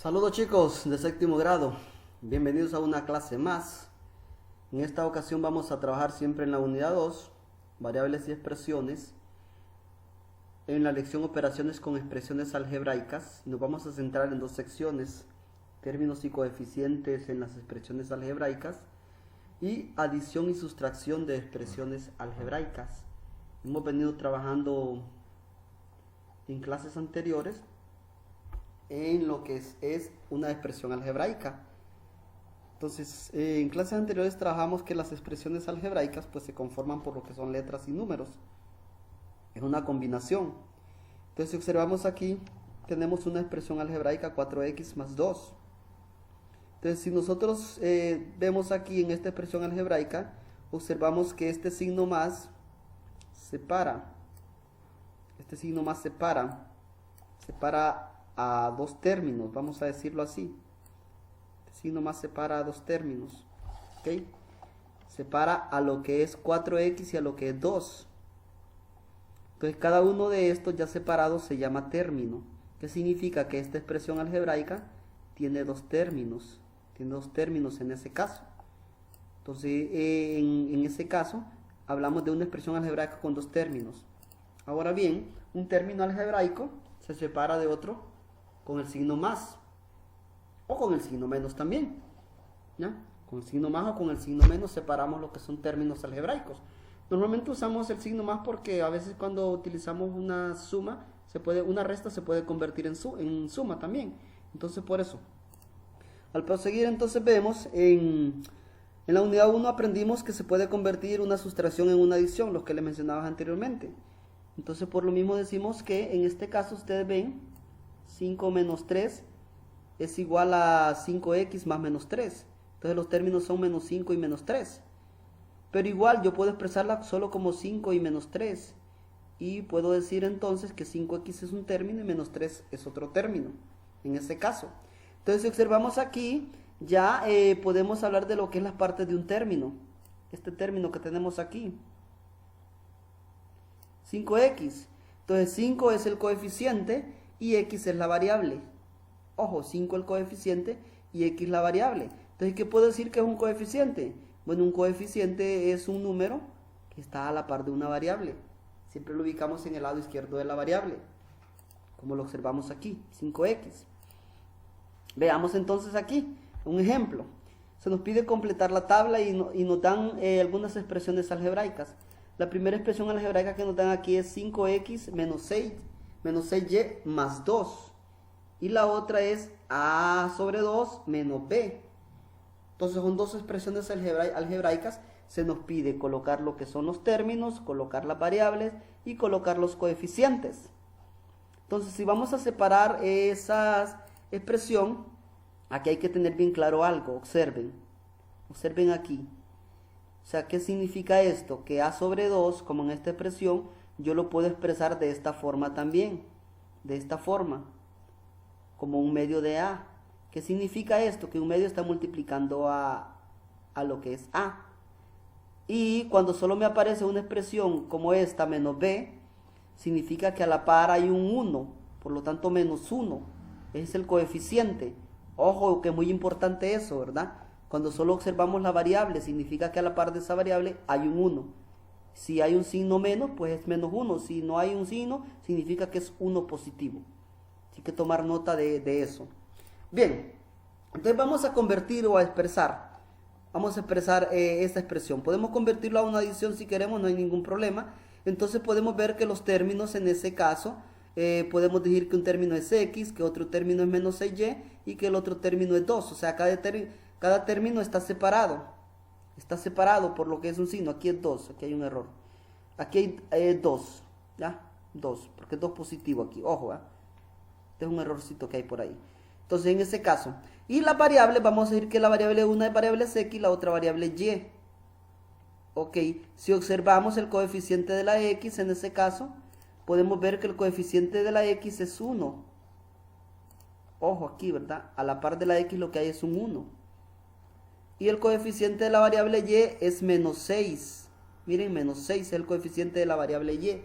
Saludos chicos de séptimo grado, bienvenidos a una clase más. En esta ocasión vamos a trabajar siempre en la unidad 2, variables y expresiones. En la lección operaciones con expresiones algebraicas nos vamos a centrar en dos secciones: términos y coeficientes en las expresiones algebraicas y adición y sustracción de expresiones algebraicas. Hemos venido trabajando en clases anteriores en lo que es una expresión algebraica. Entonces, en clases anteriores trabajamos que las expresiones algebraicas pues se conforman por lo que son letras y números. Es una combinación. Entonces, si observamos aquí, tenemos una expresión algebraica 4x más 2. Entonces, si nosotros vemos aquí en esta expresión algebraica, observamos que este signo más separa. Este signo más separa a dos términos, vamos a decirlo así. Este signo más separa a dos términos, ¿ok? Separa a lo que es 4x y a lo que es 2. Entonces cada uno de estos ya separados se llama término. ¿Qué significa? Que esta expresión algebraica tiene dos términos. Tiene dos términos en ese caso. Entonces en ese caso hablamos de una expresión algebraica con dos términos. Ahora bien, un término algebraico se separa de otro con el signo más o con el signo menos también, ¿ya? Con el signo más o con el signo menos separamos lo que son términos algebraicos. Normalmente usamos el signo más porque a veces cuando utilizamos una suma, una resta se puede convertir en suma también. Entonces por eso. Al proseguir entonces vemos en la unidad 1 aprendimos que se puede convertir una sustracción en una adición, los que les mencionaba anteriormente. Entonces por lo mismo decimos que en este caso ustedes ven 5 menos 3 es igual a 5x más menos 3. Entonces los términos son menos 5 y menos 3. Pero igual yo puedo expresarla solo como 5 y menos 3. Y puedo decir entonces que 5x es un término y menos 3 es otro término. En este caso. Entonces si observamos aquí, ya podemos hablar de lo que es las partes de un término. Este término que tenemos aquí. 5x. Entonces 5 es el coeficiente y x es la variable. Ojo, 5 el coeficiente y x la variable. Entonces, ¿qué puedo decir que es un coeficiente? Bueno, un coeficiente es un número que está a la par de una variable. Siempre lo ubicamos en el lado izquierdo de la variable, como lo observamos aquí, 5x. Veamos entonces aquí un ejemplo. Se nos pide completar la tabla y nos dan algunas expresiones algebraicas. La primera expresión algebraica que nos dan aquí es 5x menos 6y más 2. Y la otra es a sobre 2 menos b. Entonces son dos expresiones algebraicas. Se nos pide colocar lo que son los términos, colocar las variables y colocar los coeficientes. Entonces si vamos a separar esa expresión, aquí hay que tener bien claro algo. Observen aquí. O sea, ¿qué significa esto? Que a sobre 2, como en esta expresión, yo lo puedo expresar de esta forma también. De esta forma. Como un medio de a. ¿Qué significa esto? Que un medio está multiplicando a lo que es a. Y cuando solo me aparece una expresión como esta, menos b, significa que a la par hay un 1. Por lo tanto, menos 1. Ese es el coeficiente. Ojo, que es muy importante eso, ¿verdad? Cuando solo observamos la variable, significa que a la par de esa variable hay un 1. Si hay un signo menos, pues es menos 1. Si no hay un signo, significa que es 1 positivo. Hay que tomar nota de eso. Bien, entonces vamos a convertir o a expresar. Vamos a expresar esta expresión. Podemos convertirlo a una adición si queremos, no hay ningún problema. Entonces podemos ver que los términos en ese caso, podemos decir que un término es x, que otro término es menos 6y y que el otro término es 2. O sea, cada término está separado. Está separado por lo que es un signo. Aquí es 2, aquí hay un error. Aquí hay 2, ¿ya? 2, porque es 2 positivo aquí. Ojo, ¿eh? Este es un errorcito que hay por ahí. Entonces, en ese caso. Y las variables, vamos a decir que la variable una es variable x y la otra variable y. Ok, si observamos el coeficiente de la x, en ese caso, podemos ver que el coeficiente de la x es 1. Ojo aquí, ¿verdad? A la par de la x lo que hay es un 1. Y el coeficiente de la variable y es menos 6. Miren, menos 6 es el coeficiente de la variable y.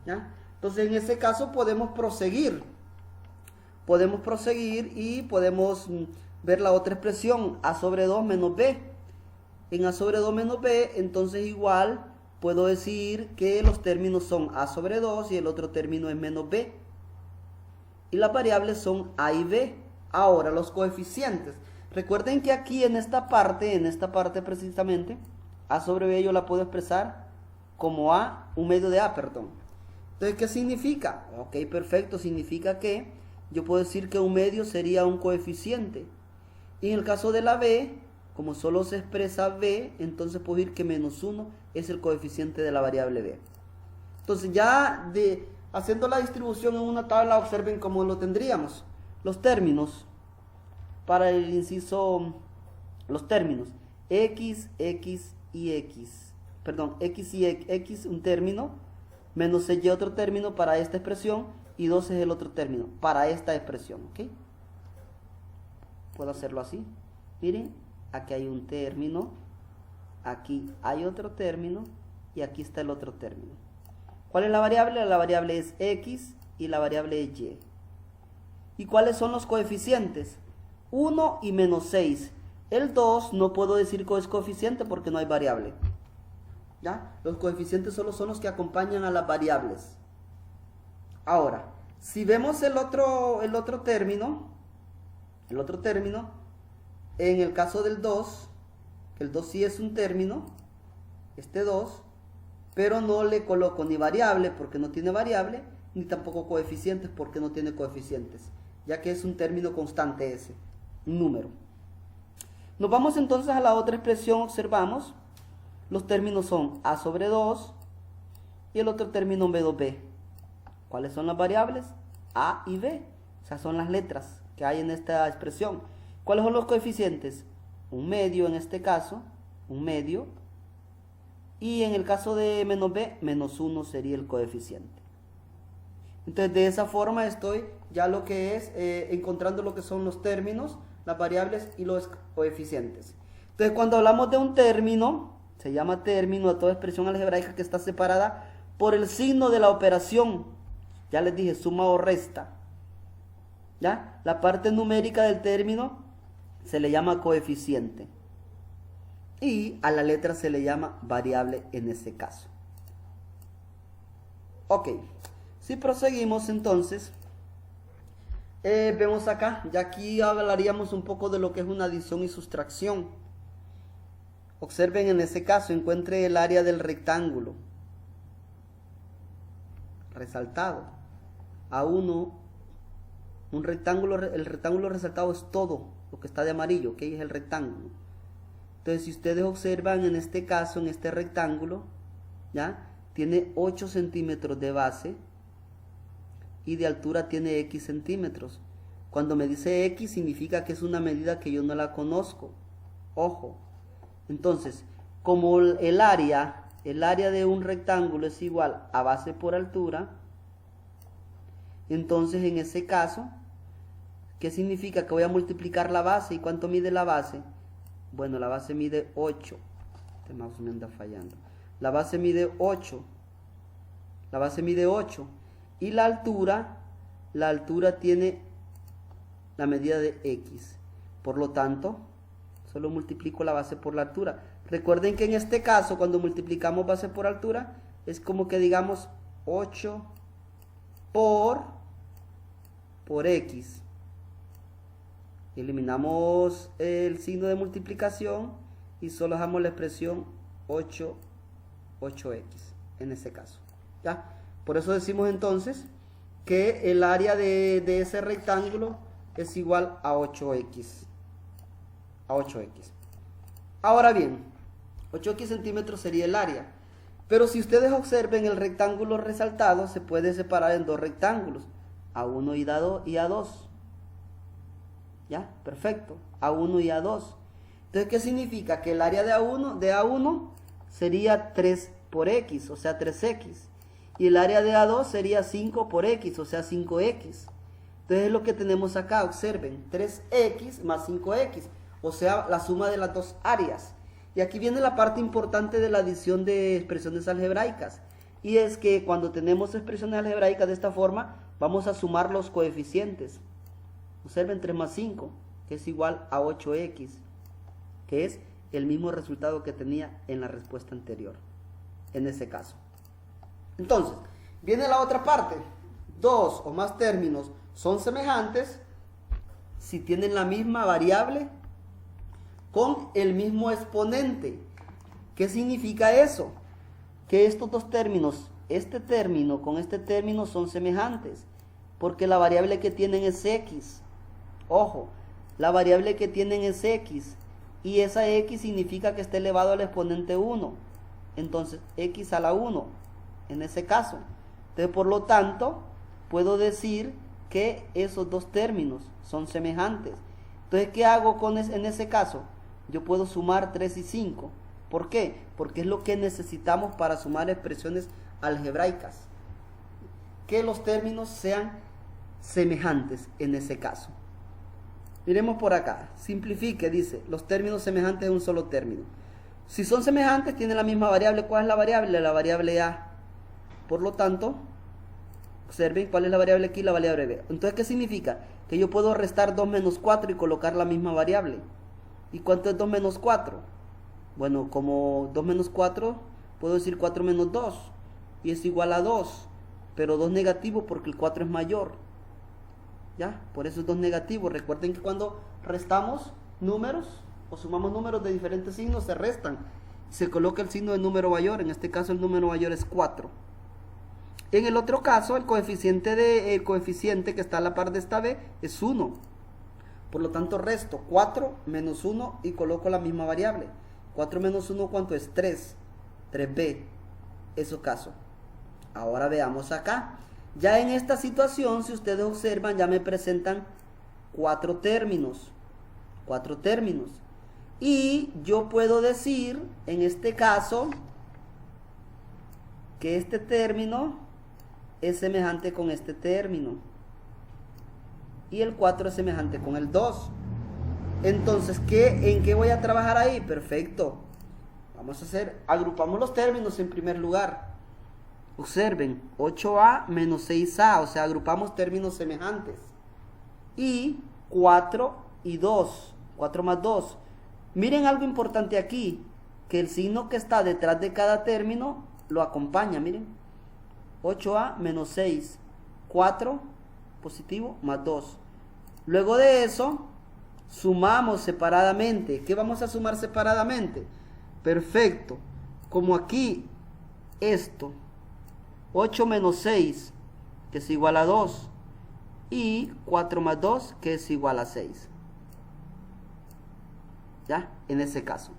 ¿Ya? Entonces en ese caso podemos proseguir. podemos proseguir y podemos ver la otra expresión, a sobre 2 menos b. En a sobre 2 menos b, entonces igual puedo decir que los términos son a sobre 2 y el otro término es menos b. Y las variables son a y b. Ahora, los coeficientes. Recuerden que aquí en esta parte precisamente, a sobre b yo la puedo expresar como a, un medio de a, perdón. Entonces, ¿qué significa? Ok, perfecto, significa que yo puedo decir que un medio sería un coeficiente. Y en el caso de la b, como solo se expresa b, entonces puedo decir que menos 1 es el coeficiente de la variable b. Entonces ya haciendo la distribución en una tabla, observen cómo lo tendríamos. Los términos, para el inciso, los términos, x, x y x. Perdón, x y x, un término, menos y otro término para esta expresión, y 2 es el otro término para esta expresión, ¿ok? Puedo hacerlo así. Miren, aquí hay un término, aquí hay otro término, y aquí está el otro término. ¿Cuál es la variable? La variable es x y la variable es y. ¿Y cuáles son los coeficientes? 1 y menos 6. El 2 no puedo decir que es coeficiente porque no hay variable. ¿Ya? Los coeficientes solo son los que acompañan a las variables. Ahora, si vemos el otro término, en el caso del 2, que el 2 sí es un término, este 2, pero no le coloco ni variable porque no tiene variable, ni tampoco coeficientes porque no tiene coeficientes, ya que es un término constante ese, un número. Nos vamos entonces a la otra expresión, observamos, los términos son a sobre 2 y el otro término menos b. ¿Cuáles son las variables? A y b, o sea, son las letras que hay en esta expresión. ¿Cuáles son los coeficientes? Un medio en este caso, un medio, y en el caso de menos b, menos 1 sería el coeficiente. Entonces de esa forma estoy ya lo que es encontrando lo que son los términos, las variables y los coeficientes. Entonces cuando hablamos de un término, se llama término a toda expresión algebraica que está separada por el signo de la operación. Ya les dije, suma o resta. ¿Ya? La parte numérica del término se le llama coeficiente. Y a la letra se le llama variable en este caso. Ok. Si proseguimos entonces, vemos acá, ya aquí hablaríamos un poco de lo que es una adición y sustracción. Observen en este caso, encuentre el área del rectángulo resaltado. A1, un rectángulo, el rectángulo resaltado es todo lo que está de amarillo, que es el rectángulo. Entonces, si ustedes observan en este caso, en este rectángulo, ¿ya? Tiene 8 centímetros de base y de altura tiene x centímetros. Cuando me dice x significa que es una medida que yo no la conozco. Ojo. Entonces, como el área de un rectángulo es igual a base por altura, entonces en ese caso, ¿qué significa? Que voy a multiplicar la base. ¿Y cuánto mide la base? Bueno, la base mide 8. Este mouse me anda fallando. La base mide 8. La base mide 8. Y la altura tiene la medida de x. Por lo tanto, solo multiplico la base por la altura. Recuerden que en este caso, cuando multiplicamos base por altura, es como que digamos 8 por x. Eliminamos el signo de multiplicación y solo dejamos la expresión 8x en este caso. ¿Ya? Por eso decimos entonces que el área de ese rectángulo es igual a 8x. Ahora bien, 8x centímetros sería el área. Pero si ustedes observen el rectángulo resaltado, se puede separar en dos rectángulos, A1 y A2. ¿Ya? Perfecto. A1 y A2. Entonces, ¿qué significa? Que el área de A1 sería 3 por x, o sea 3x. Y el área de A2 sería 5 por x, o sea 5x. Entonces es lo que tenemos acá, observen, 3x más 5x, o sea la suma de las dos áreas. Y aquí viene la parte importante de la adición de expresiones algebraicas. Y es que cuando tenemos expresiones algebraicas de esta forma, vamos a sumar los coeficientes. Observen 3 más 5, que es igual a 8x, que es el mismo resultado que tenía en la respuesta anterior, en ese caso. Entonces, viene la otra parte. Dos o más términos son semejantes si tienen la misma variable con el mismo exponente. ¿Qué significa eso? Que estos dos términos, este término con este término son semejantes, porque la variable que tienen es x. Ojo, la variable que tienen es x, y esa x significa que está elevado al exponente 1. Entonces, x a la 1, en ese caso. Entonces, por lo tanto, puedo decir que esos dos términos son semejantes. Entonces, ¿qué hago en ese caso? Yo puedo sumar 3 y 5. ¿Por qué? Porque es lo que necesitamos para sumar expresiones algebraicas. Que los términos sean semejantes en ese caso. Miremos por acá. Simplifique, dice, los términos semejantes de un solo término. Si son semejantes, tienen la misma variable. ¿Cuál es la variable? La variable A. Por lo tanto, observen cuál es la variable aquí, la variable B. Entonces, ¿qué significa? Que yo puedo restar 2 menos 4 y colocar la misma variable. ¿Y cuánto es 2 menos 4? Bueno, como 2 menos 4, puedo decir 4 menos 2. Y es igual a 2. Pero 2 negativo porque el 4 es mayor. ¿Ya? Por eso es 2 negativo. Recuerden que cuando restamos números o sumamos números de diferentes signos, se restan. Se coloca el signo de número mayor. En este caso el número mayor es 4. En el otro caso, el coeficiente que está a la par de esta B es 1. Por lo tanto, resto 4 menos 1 y coloco la misma variable. 4 menos 1, ¿cuánto es? 3. 3b. Eso caso. Ahora veamos acá. Ya en esta situación, si ustedes observan, ya me presentan 4 términos. 4 términos. Y yo puedo decir, en este caso, que este término es semejante con este término. Y el 4 es semejante con el 2. Entonces, ¿en qué voy a trabajar ahí? Perfecto. Vamos a agrupamos los términos en primer lugar. Observen, 8a menos 6a, o sea, agrupamos términos semejantes. Y 4 y 2, 4 más 2. Miren algo importante aquí, que el signo que está detrás de cada término lo acompaña, miren. 8a menos 6, 4 positivo más 2. Luego de eso, sumamos separadamente. ¿Qué vamos a sumar separadamente? Perfecto. Como aquí, esto, 8 menos 6, que es igual a 2. Y 4 más 2, que es igual a 6. ¿Ya? En ese caso.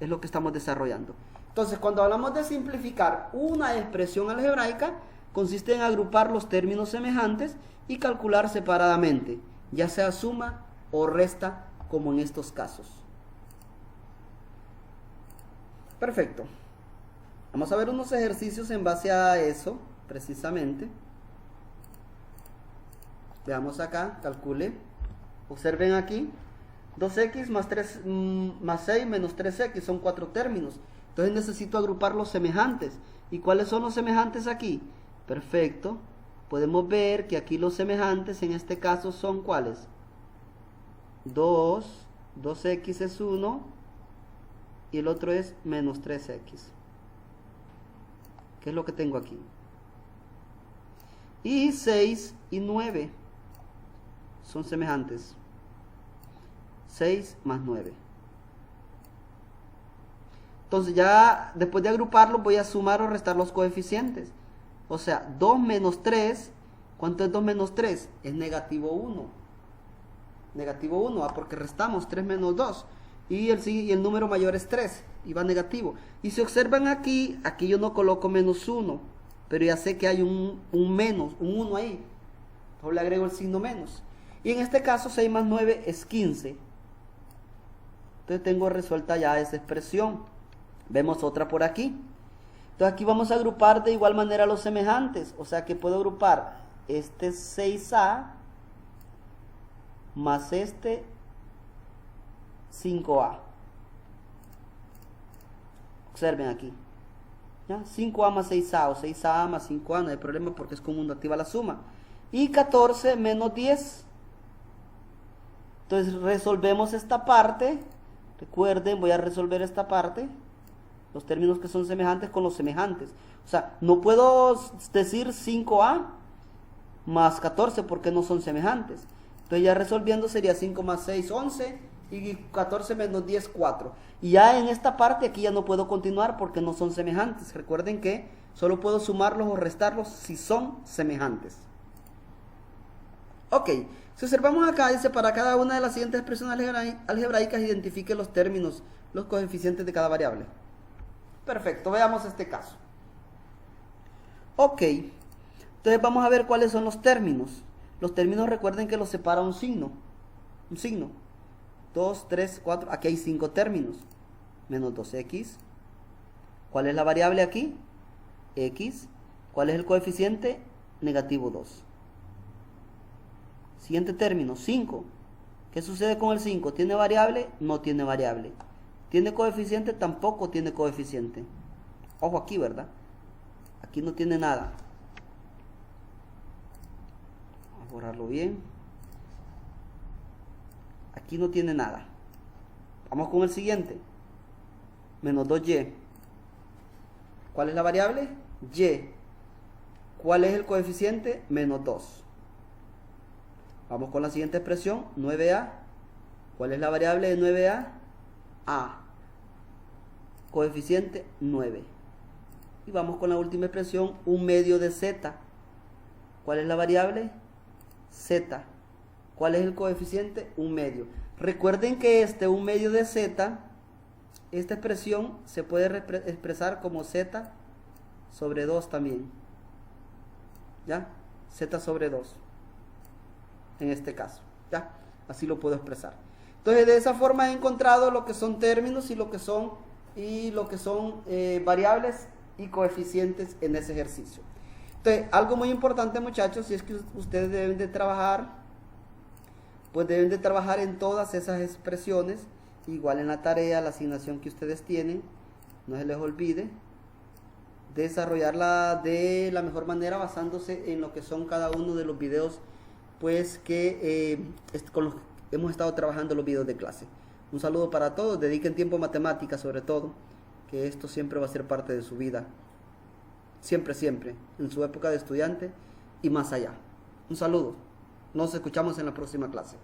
Es lo que estamos desarrollando. Entonces, cuando hablamos de simplificar una expresión algebraica, consiste en agrupar los términos semejantes y calcular separadamente, ya sea suma o resta, como en estos casos. Perfecto. Vamos a ver unos ejercicios en base a eso, precisamente. Veamos acá, calcule. Observen aquí, 2x más 6 menos 3x son 4 términos. Entonces necesito agrupar los semejantes. ¿Y cuáles son los semejantes aquí? Perfecto. Podemos ver que aquí los semejantes en este caso son ¿cuáles? 2x es 1 y el otro es menos 3x. ¿Qué es lo que tengo aquí? Y 6 y 9 son semejantes. 6 más 9. Entonces ya después de agruparlos voy a sumar o restar los coeficientes. O sea, 2 menos 3, ¿cuánto es 2 menos 3? Es negativo 1. Negativo 1, porque restamos 3 menos 2. Y el número mayor es 3, y va negativo. Y si observan aquí yo no coloco menos 1, pero ya sé que hay un menos, un 1 ahí. Entonces le agrego el signo menos. Y en este caso 6 más 9 es 15. Entonces tengo resuelta ya esa expresión. Vemos otra por aquí. Entonces aquí vamos a agrupar de igual manera los semejantes. O sea que puedo agrupar este 6a más este 5a. Observen aquí. ¿Ya? 5a más 6a o 6a más 5a, no hay problema porque es común, activa la suma. Y 14 menos 10. Entonces resolvemos esta parte. Recuerden, voy a resolver esta parte. Los términos que son semejantes con los semejantes. O sea, no puedo decir 5a más 14 porque no son semejantes. Entonces ya resolviendo sería 5 más 6, 11 y 14 menos 10, 4. Y ya en esta parte aquí ya no puedo continuar porque no son semejantes. Recuerden que solo puedo sumarlos o restarlos si son semejantes. Ok, si observamos acá, dice, para cada una de las siguientes expresiones algebraicas identifique los términos, los coeficientes de cada variable. Perfecto, veamos este caso. Ok, entonces vamos a ver cuáles son los términos. Los términos, recuerden que los separa un signo. 2, 3, 4, aquí hay 5 términos. Menos 2x. ¿Cuál es la variable aquí? X. ¿Cuál es el coeficiente? Negativo 2. Siguiente término, 5. ¿Qué sucede con el 5? ¿Tiene variable? No tiene variable. ¿Tiene coeficiente? Tampoco tiene coeficiente. Ojo aquí, ¿verdad? Aquí no tiene nada. Vamos a borrarlo bien. Aquí no tiene nada. Vamos con el siguiente. Menos 2y. ¿Cuál es la variable? Y. ¿Cuál es el coeficiente? Menos 2. Vamos con la siguiente expresión, 9a. ¿Cuál es la variable de 9a? A. Coeficiente 9. Y vamos con la última expresión, 1 medio de z. ¿Cuál es la variable? Z. ¿Cuál es el coeficiente? 1 medio. Recuerden que 1 medio de z, esta expresión se puede expresar como z sobre 2 también. ¿Ya? Z sobre 2. En este caso, ¿ya? Así lo puedo expresar. Entonces, de esa forma he encontrado lo que son términos y lo que son variables y coeficientes en ese ejercicio. Entonces, algo muy importante, muchachos, si es que ustedes deben de trabajar, pues deben de trabajar en todas esas expresiones, igual en la tarea, la asignación que ustedes tienen, no se les olvide desarrollarla de la mejor manera basándose en lo que son cada uno de los videos pues que con los que hemos estado trabajando los videos de clase. Un saludo para todos, dediquen tiempo a matemáticas sobre todo, que esto siempre va a ser parte de su vida, siempre, siempre, en su época de estudiante y más allá. Un saludo, nos escuchamos en la próxima clase.